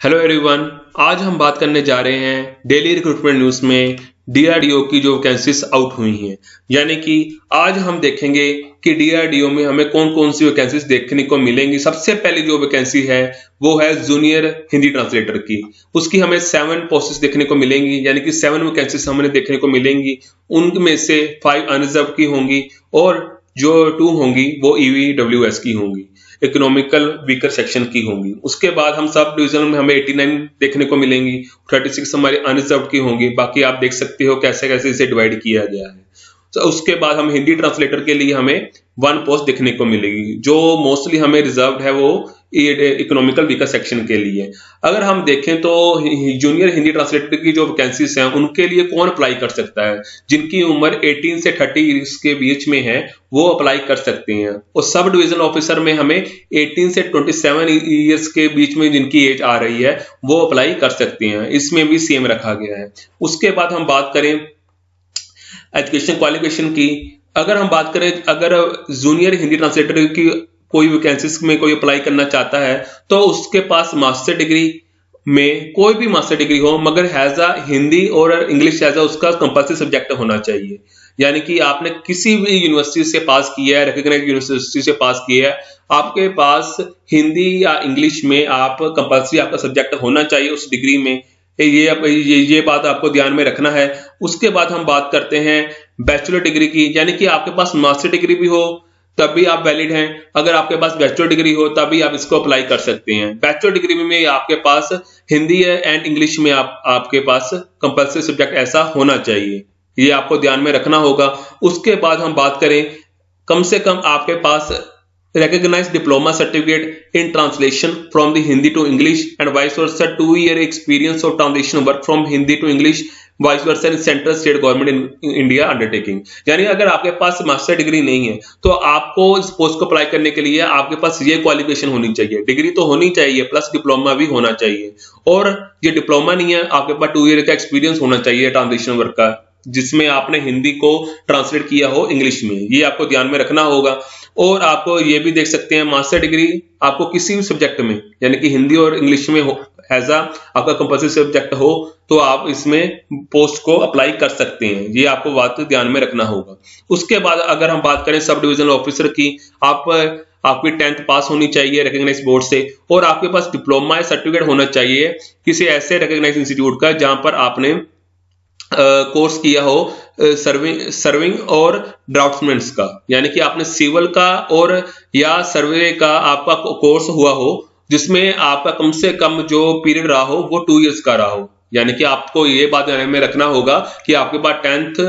Hello everyone. आज हम बात करने जा रहे हैं डेली रिक्रूटमेंट न्यूज़ में डीआरडीओ की जो वैकेंसीज आउट हुई हैं। यानी कि आज हम देखेंगे कि डीआरडीओ में हमें कौन कौन सी वैकेंसीज देखने को मिलेंगी। सबसे पहली जो वैकेंसी है वो है जूनियर हिंदी ट्रांसलेटर की। उसकी हमें 7 पोस्ट्स देखने को मिलेंगी, यानी कि 7 वैकेंसीज हमें देखने को मिलेंगी। उनमें से 5 अनरिजर्व की होंगी और जो 2 होंगी वो ईवीडब्ल्यूएस की होंगी, इकोनॉमिकल वीकर सेक्शन की होंगी। उसके बाद हम सब डिवीजन में हमें 89 देखने को मिलेंगी, 36 हमारी अनरिजर्व की होंगी। बाकी आप देख सकते हो कैसे कैसे इसे डिवाइड किया गया है। तो उसके बाद हम हिंदी ट्रांसलेटर के लिए हमें 1 पोस्ट देखने को मिलेगी, जो मोस्टली हमें रिजर्व्ड है वो इकोनॉमिकल वीकर सेक्शन के लिए। अगर हम देखें तो जूनियर हिंदी ट्रांसलेटर की जो वैकेंसीज हैं उनके लिए कौन अप्लाई कर सकता है? जिनकी उम्र 18 से 30 ईयर्स के बीच में है वो अप्लाई कर सकते हैं। और सब डिवीजन ऑफिसर में हमें 18 से 27 ईयर्स के बीच में जिनकी एज आ रही है वो अप्लाई कर सकते हैं। इसमें भी सेम रखा गया है। उसके बाद हम बात करें एजुकेशन क्वालिफिकेशन की। अगर हम बात करें, अगर जूनियर हिंदी ट्रांसलेटर की कोई वैकेंसीज में कोई अप्लाई करना चाहता है तो उसके पास मास्टर डिग्री में कोई भी मास्टर डिग्री हो, मगर हैज अ हिंदी और इंग्लिश हैज अ उसका कंपल्सरी सब्जेक्ट होना चाहिए। यानी कि आपने किसी भी यूनिवर्सिटी से पास किया है, रिकॉग्नाइज्ड यूनिवर्सिटी से पास किया है, आपके पास हिंदी या इंग्लिश में आप कंपल्सरी आपका सब्जेक्ट होना चाहिए उस डिग्री में। ये बात आपको ध्यान में रखना है। उसके बाद हम बात करते हैं बैचलर डिग्री की, यानी कि आपके पास मास्टर डिग्री भी हो तब भी आप वैलिड हैं। अगर आपके पास बैचलर डिग्री हो तभी आप इसको अप्लाई कर सकते हैं। बैचलर डिग्री में आपके पास हिंदी एंड इंग्लिश में आपके पास कंपल्सरी सब्जेक्ट ऐसा होना चाहिए, ये आपको ध्यान में रखना होगा। उसके बाद हम बात करें, कम से कम आपके पास recognized diploma certificate in translation from the Hindi to English and vice versa 2-year experience of translation work from Hindi to English vice versa in central state government in India undertaking। यानी अगर आपके पास master degree नहीं है तो आपको इस post को apply करने के लिए आपके पास ये क्वालिफिकेशन होनी चाहिए। डिग्री तो होनी चाहिए प्लस डिप्लोमा भी होना चाहिए, और ये डिप्लोमा नहीं है, आपके पास 2 ईयर का एक्सपीरियंस होना चाहिए ट्रांसलेशन वर्क का, जिसमें आपने हिंदी को ट्रांसलेट किया हो इंग्लिश में। ये आपको ध्यान में रखना होगा। और आपको ये भी देख सकते हैं मास्टर डिग्री आपको किसी भी सब्जेक्ट में, यानी कि हिंदी और इंग्लिश में हो, हैजा आपका कंपल्सरी सब्जेक्ट हो तो आप इसमें पोस्ट को अप्लाई कर सकते हैं। ये आपको बात ध्यान में रखना होगा। उसके बाद अगर हम बात करें सब डिविजनल ऑफिसर की, आपकी 10th पास होनी चाहिए रिकॉग्नाइज्ड बोर्ड से, और आपके पास डिप्लोमा या सर्टिफिकेट होना चाहिए किसी ऐसे रिकॉग्नाइज्ड इंस्टीट्यूट का जहां पर आपने कोर्स किया हो सर्विंग और ड्राफ्ट्समैन का, यानी कि आपने सिविल का और या सर्वे का आपका कोर्स हुआ हो जिसमें आपका कम से कम जो पीरियड रहा हो वो 2 इयर्स का रहा हो। यानी कि आपको ये बात ध्यान में रखना होगा कि आपके पास 10th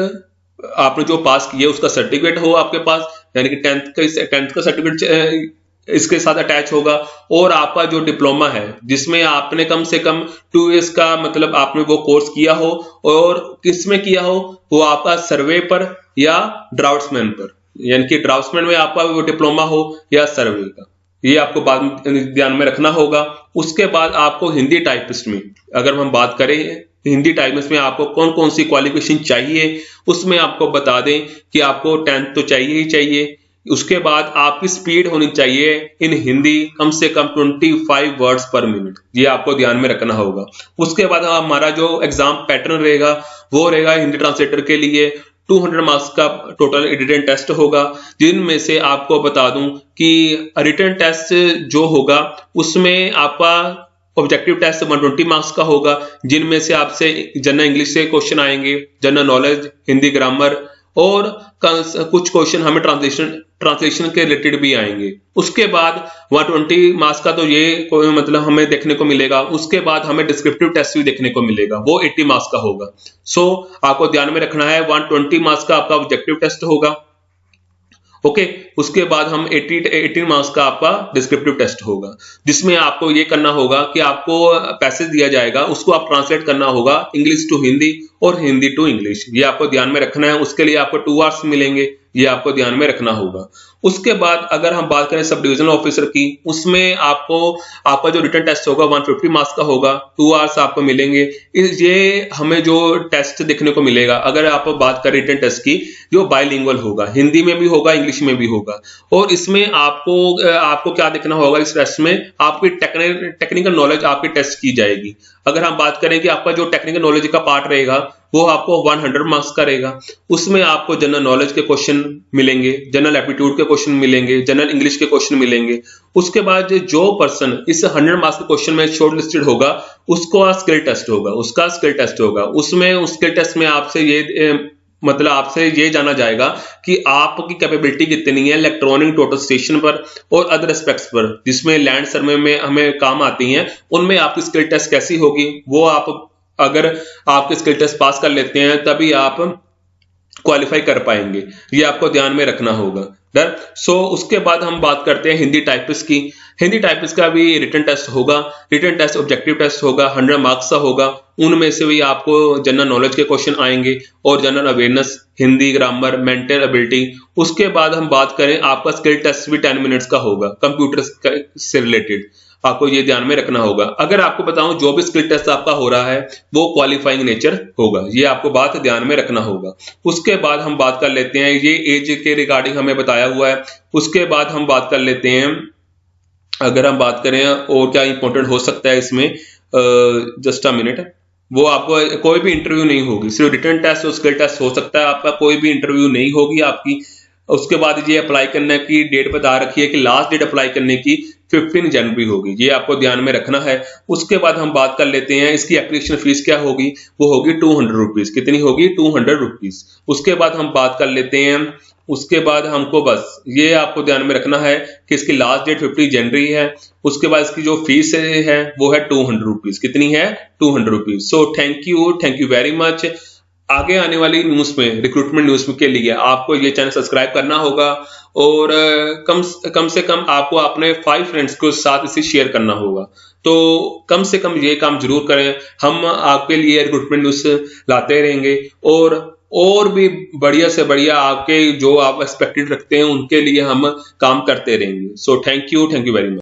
आपने जो पास किया उसका सर्टिफिकेट हो आपके पास, यानी कि 10th का सर्टिफिकेट इसके साथ अटैच होगा, और आपका जो डिप्लोमा है जिसमें आपने कम से कम 2 इयर्स का मतलब आपने वो कोर्स किया हो, और किसमें किया हो वो आपका सर्वे पर या ड्राफ्ट्समैन पर, यानी कि ड्राफ्ट्समैन में आपका वो डिप्लोमा हो या सर्वे का, ये आपको बात ध्यान में रखना होगा। उसके बाद आपको हिंदी टाइपिस्ट में अगर हम बात करें, हिंदी टाइपिस्ट में आपको कौन कौन सी क्वालिफिकेशन चाहिए उसमें आपको बता दें कि आपको 10th तो चाहिए ही चाहिए। उसके बाद आपकी स्पीड होनी चाहिए इन हिंदी कम से कम 25 वर्ड्स पर मिनट, ये आपको ध्यान में रखना होगा। उसके बाद हमारा जो एग्जाम पैटर्न रहेगा वो रहेगा हिंदी ट्रांसलेटर के लिए 200 मार्क्स का टोटल रिटन टेस्ट होगा, जिनमें से आपको बता दूं कि रिटन टेस्ट जो होगा उसमें आपका ऑब्जेक्टिव टेस्ट 120 मार्क्स का होगा, जिनमें से आपसे जनरल इंग्लिश से क्वेश्चन आएंगे, जनरल नॉलेज, हिंदी ग्रामर, और कुछ क्वेश्चन हमें ट्रांसलेशन के रिलेटेड भी आएंगे। उसके बाद 120 मार्क्स का तो ये मतलब हमें देखने को मिलेगा। उसके बाद हमें डिस्क्रिप्टिव टेस्ट भी देखने को मिलेगा, वो 80 मार्क्स का होगा। सो आपको ध्यान में रखना है 120 मार्क्स का आपका ऑब्जेक्टिव टेस्ट होगा, ओके। उसके बाद हम 18 मार्क्स का आपका डिस्क्रिप्टिव टेस्ट होगा, जिसमें आपको ये करना होगा कि आपको पैसेज दिया जाएगा, उसको आप ट्रांसलेट करना होगा इंग्लिश टू हिंदी और हिंदी टू इंग्लिश, ये आपको ध्यान में रखना है। उसके लिए आपको 2 आवर्स मिलेंगे, ये आपको ध्यान में रखना होगा। उसके बाद अगर हम बात करें सब डिविजनल ऑफिसर की, उसमें आपका जो रिटन टेस्ट होगा 150 मार्क्स का होगा, 2 आवर्स आपको मिलेंगे। ये हमें जो टेस्ट देखने को मिलेगा, अगर आप बात करें रिटन टेस्ट की, जो बाइलिंगुअल होगा, हिंदी में भी होगा, इंग्लिश में भी होगा। और इसमें आपको क्या देखना होगा, इस टेस्ट में आपकी टेक्निकल नॉलेज आपकी टेस्ट की जाएगी। अगर हम बात करें कि आपका जो टेक्निकल नॉलेज का पार्ट रहेगा वो आपको 100 मार्क्स का रहेगा। उसमें आपको जनरल नॉलेज के क्वेश्चन मिलेंगे, जनरल एप्टीट्यूड के क्वेश्चन मिलेंगे, जनरल इंग्लिश के क्वेश्चन मिलेंगे। उसके बाद जो पर्सन इस 100 मार्क्स के क्वेश्चन में शॉर्ट लिस्टेड होगा, उसको स्किल टेस्ट होगा, उसका स्किल टेस्ट होगा। उसमें उस स्किल टेस्ट में आपसे ये जाना जाएगा कि आपकी कैपेबिलिटी कितनी है इलेक्ट्रॉनिक टोटल स्टेशन पर और अदर एस्पेक्ट्स पर, जिसमें लैंड सर्वे में हमें काम आती हैं, उनमें आपकी स्किल टेस्ट कैसी होगी। वो अगर आपके स्किल टेस्ट पास कर लेते हैं तभी आप क्वालिफाई कर पाएंगे, ये आपको ध्यान में रखना होगा। उसके बाद हम बात करते हैं हिंदी टाइपिस्ट की। हिंदी टाइपिस्ट का भी रिटन टेस्ट होगा। रिटन टेस्ट ऑब्जेक्टिव टेस्ट होगा, 100 मार्क्स का होगा। उनमें से भी आपको जनरल नॉलेज के क्वेश्चन आएंगे और general awareness, Hindi grammar, mental ability. उसके बाद हम बात करें, आपका स्किल टेस्ट भी 10 मिनट्स का होगा, कंप्यूटर से रिलेटेड। आपको ये ध्यान में रखना होगा। अगर आपको बताऊं, जो भी स्किल टेस्ट आपका हो रहा है वो क्वालिफाइंग नेचर होगा, ये आपको बात ध्यान में रखना होगा। उसके बाद हम बात कर लेते हैं, ये एज के रिगार्डिंग हमें बताया हुआ है। उसके बाद हम बात कर लेते हैं, अगर हम बात करें और क्या इंपॉर्टेंट हो सकता है इसमें, जस्ट अ मिनट। वो आपको कोई भी इंटरव्यू नहीं होगी, सिर्फ रिटन टेस्ट और स्किल टेस्ट हो सकता है, आपका कोई भी इंटरव्यू नहीं होगी आपकी। उसके बाद ये अप्लाई करने की डेट बता रखी है कि लास्ट डेट अप्लाई करने की 15 जनवरी होगी, ये आपको ध्यान में रखना है। उसके बाद हम बात कर लेते हैं, इसकी एप्लीकेशन फीस क्या होगी, वो होगी 200 रुपीज। कितनी होगी? 200 रुपीज। उसके बाद हम बात कर लेते हैं, उसके बाद हमको बस ये आपको ध्यान में रखना है कि इसकी लास्ट डेट 15 जनवरी है। उसके बाद इसकी जो फीस है वो है 200 रुपीज। कितनी है? 200 rupees. So thank you very much. आगे आने वाली न्यूज में, रिक्रूटमेंट न्यूज के लिए आपको ये चैनल सब्सक्राइब करना होगा और कम से कम आपको अपने 5 फ्रेंड्स के साथ इसे शेयर करना होगा। तो कम से कम ये काम जरूर करें। हम आपके लिए रिक्रूटमेंट न्यूज लाते रहेंगे और भी बढ़िया से बढ़िया आपके जो आप एक्सपेक्टेड रखते हैं उनके लिए हम काम करते रहेंगे। So thank you very much.